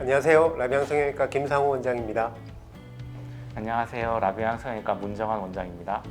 안녕하세요. 라비앙 성형외과 김상호 원장입니다. 안녕하세요. 라비앙 성형외과 문정환 원장입니다.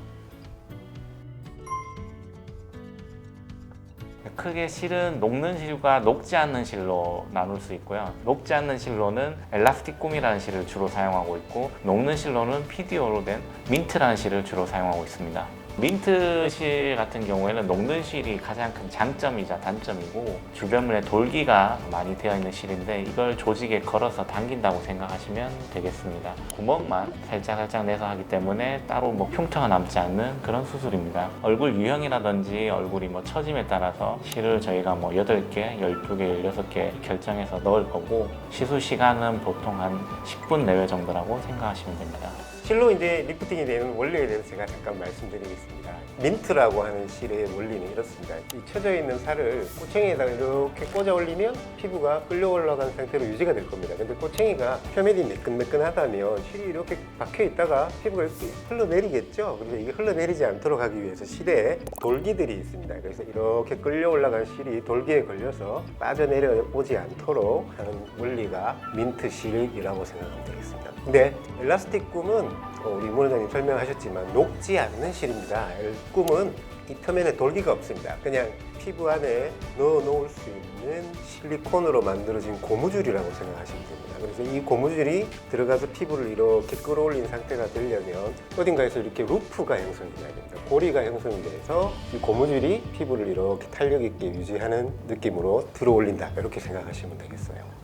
크게 실은 녹는 실과 녹지 않는 실로 나눌 수 있고요. 녹지 않는 실로는 엘라스틱 꿈이라는 실을 주로 사용하고 있고, 녹는 실로는 PDO로 된 민트라는 실을 주로 사용하고 있습니다. 민트 실 같은 경우에는 녹는 실이 가장 큰 장점이자 단점이고, 주변물에 돌기가 많이 되어 있는 실인데 이걸 조직에 걸어서 당긴다고 생각하시면 되겠습니다. 구멍만 살짝 내서 하기 때문에 따로 흉터가 남지 않는 그런 수술입니다. 얼굴 유형이라든지 얼굴이 처짐에 따라서 실을 저희가 8개, 12개, 16개 결정해서 넣을 거고, 시술 시간은 보통 한 10분 내외 정도라고 생각하시면 됩니다. 실로 이제 리프팅이 되는 원리에 대해서 제가 잠깐 말씀드리겠습니다. 민트라고 하는 실의 원리는 이렇습니다. 이 쳐져 있는 살을 꼬챙이에다가 이렇게 꽂아 올리면 피부가 끌려 올라간 상태로 유지가 될 겁니다. 근데 꼬챙이가 표면이 매끈매끈하다면 실이 이렇게 박혀 있다가 피부가 이렇게 흘러내리겠죠. 그래서 이게 흘러내리지 않도록 하기 위해서 실에 돌기들이 있습니다. 그래서 이렇게 끌려 올라간 실이 돌기에 걸려서 빠져내려 오지 않도록 하는 원리가 민트 실이라고 생각하면 되겠습니다. 근데 엘라스틱 꿈은 우리 문 원장님 설명하셨지만 녹지 않는 실입니다. 꿈은 이 표면에 돌기가 없습니다. 그냥 피부 안에 넣어 놓을 수 있는 실리콘으로 만들어진 고무줄이라고 생각하시면 됩니다. 그래서 이 고무줄이 들어가서 피부를 이렇게 끌어올린 상태가 되려면 어딘가에서 이렇게 루프가 형성이 돼야 됩니다. 고리가 형성이 돼서 이 고무줄이 피부를 이렇게 탄력 있게 유지하는 느낌으로 들어올린다, 이렇게 생각하시면 되겠어요.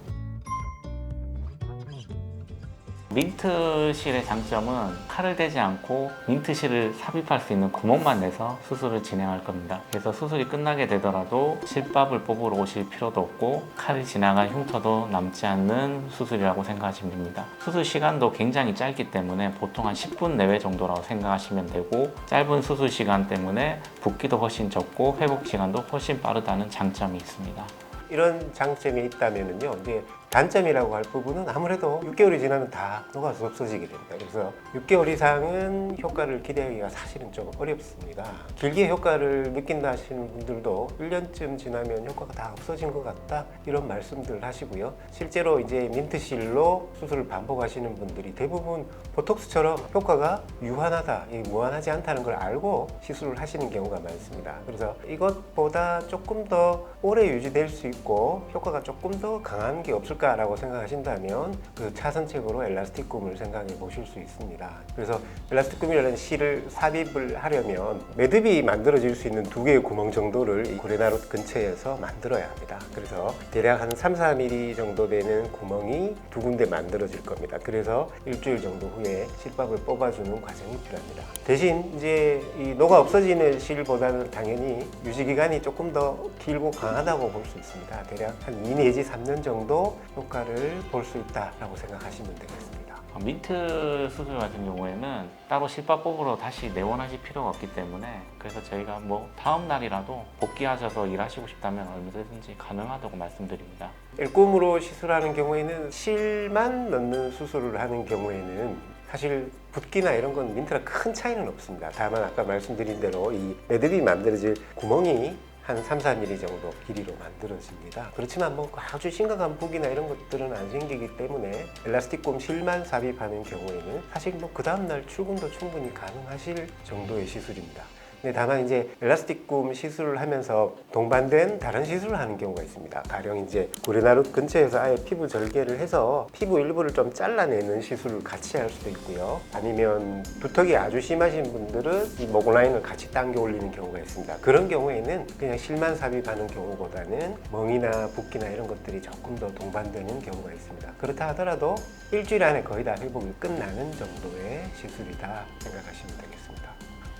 민트 실의 장점은 칼을 대지 않고 민트 실을 삽입할 수 있는 구멍만 내서 수술을 진행할 겁니다. 그래서 수술이 끝나게 되더라도 실밥을 뽑으러 오실 필요도 없고, 칼이 지나간 흉터도 남지 않는 수술이라고 생각하시면 됩니다. 수술 시간도 굉장히 짧기 때문에 보통 한 10분 내외 정도라고 생각하시면 되고, 짧은 수술 시간 때문에 붓기도 훨씬 적고 회복 시간도 훨씬 빠르다는 장점이 있습니다. 이런 장점이 있다면요, 이제 단점이라고 할 부분은 아무래도 6개월이 지나면 다 녹아서 없어지게 됩니다. 그래서 6개월 이상은 효과를 기대하기가 사실은 좀 어렵습니다. 길게 효과를 느낀다 하시는 분들도 1년쯤 지나면 효과가 다 없어진 것 같다, 이런 말씀들 하시고요. 실제로 이제 민트실로 수술을 반복하시는 분들이 대부분 보톡스처럼 효과가 유한하다, 무한하지 않다는 걸 알고 시술을 하시는 경우가 많습니다. 그래서 이것보다 조금 더 오래 유지될 수 있고 효과가 조금 더 강한 게 없을까라고 생각하신다면 그 차선책으로 엘라스틱 꿈을 생각해 보실 수 있습니다. 그래서 엘라스틱 꿈이라는 실을 삽입을 하려면 매듭이 만들어질 수 있는 2개의 구멍 정도를 이 고레나룻 근처에서 만들어야 합니다. 그래서 대략 한 3-4mm 정도 되는 구멍이 2군데 만들어질 겁니다. 그래서 일주일 정도 후에 실밥을 뽑아주는 과정이 필요합니다. 대신 이제 이 녹아 없어지는 실보다는 당연히 유지기간이 조금 더 길고 강하다고 볼 수 있습니다. 대략 한 2 내지 3년 정도 효과를 볼 수 있다라고 생각하시면 되겠습니다. 민트 수술 같은 경우에는 따로 실밥 뽑으러 다시 내원하실 필요가 없기 때문에, 그래서 저희가 다음 날이라도 복귀하셔서 일하시고 싶다면 얼마든지 가능하다고 말씀드립니다. L꿈으로 시술하는 경우에는 실만 넣는 수술을 하는 경우에는 사실 붓기나 이런 건 민트랑 큰 차이는 없습니다. 다만 아까 말씀드린 대로 이 매듭이 만들어질 구멍이 한 3-4mm 정도 길이로 만들어집니다. 그렇지만 아주 심각한 붓기나 이런 것들은 안 생기기 때문에 엘라스틱 꿈 실만 삽입하는 경우에는 사실 그 다음날 출근도 충분히 가능하실 정도의 시술입니다. 근데 다만 이제 엘라스틱 꿈 시술을 하면서 동반된 다른 시술을 하는 경우가 있습니다. 가령 이제 고레나룻 근처에서 아예 피부 절개를 해서 피부 일부를 좀 잘라내는 시술을 같이 할 수도 있고요. 아니면 두턱이 아주 심하신 분들은 이 목 라인을 같이 당겨 올리는 경우가 있습니다. 그런 경우에는 그냥 실만 삽입하는 경우보다는 멍이나 붓기나 이런 것들이 조금 더 동반되는 경우가 있습니다. 그렇다 하더라도 일주일 안에 거의 다 회복이 끝나는 정도의 시술이다 생각하시면 되겠습니다.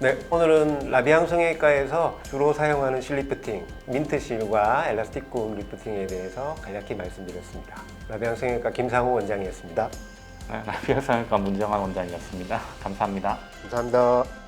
네, 오늘은 라비앙 성형외과에서 주로 사용하는 실 리프팅, 민트실과 엘라스틱 꿈 리프팅에 대해서 간략히 말씀드렸습니다. 라비앙 성형외과 김상호 원장이었습니다. 라비앙 성형외과 문정환 원장이었습니다. 감사합니다. 감사합니다.